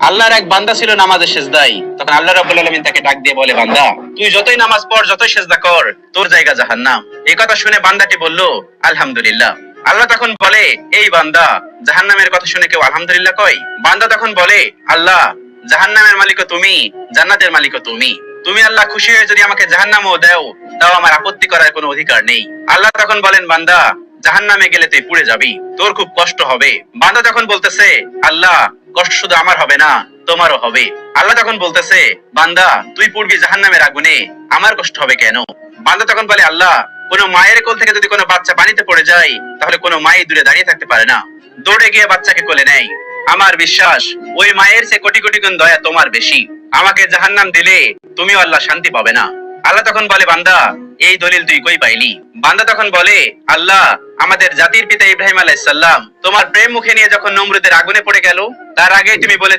আল্লাহর এক বান্দা ছিল নামাজে সেজদায়। তখন আল্লাহ রাব্বুল আলামিন তাকে ডাক দিয়ে বলে, বান্দা তুই যতই নামাজ পড়, যতই সেজদা কর, তোর জায়গা জাহান্নাম। এই কথা শুনে বান্দাটি বলল, আলহামদুলিল্লাহ। আল্লাহ তখন বলে, এই বান্দা, জাহান্নামের কথা শুনে কেউ আলহামদুলিল্লাহ কয়? বান্দা তখন বলে, আল্লাহ, জাহান্নামের মালিকও তুমি, জান্নাতের মালিকও তুমি। তুমি আল্লাহ খুশি হয়ে যদি আমাকে জাহান্নামও দাও, তাও আমার আপত্তি করার কোনো অধিকার নেই। আল্লাহ তখন বলেন, বান্দা, জাহান্নামে গেলে তুই পুড়ে যাবি, তোর খুব কষ্ট হবে। বান্দা তখন বলতেছে, আল্লাহ, কষ্ট শুধু আমার হবে না, তোমারও হবে। আল্লাহ তখন বলতেছে, বান্দা তুই পড়বি জাহান্নামের আগুনে, আমার কষ্ট হবে কেন? বান্দা তখন বলে, আল্লাহ, কোন মায়ের কোল থেকে যদি কোনো বাচ্চা পানিতে পড়ে যায়, তাহলে কোনো মাই দূরে দাঁড়িয়ে থাকতে পারে না, দৌড়ে গিয়ে বাচ্চাকে কোলে নেয়। আমার বিশ্বাস ওই মায়ের চেয়ে কোটি কোটি গুণ দয়া তোমার বেশি। আমাকে জাহান্নাম দিলে তুমিও আল্লাহ শান্তি পাবে না। আল্লাহ তখন বলে, বান্দা, এই দলিল তুই কই পাইলি? বান্দা তখন বলে, আল্লাহ, আমাদের জাতির পিতা ইব্রাহিম আলাইহিস সালাম তোমার প্রেম মুখে নিয়ে যখন নমরুদের আগুনে পড়ে গেল, তার আগেই তুমি বলে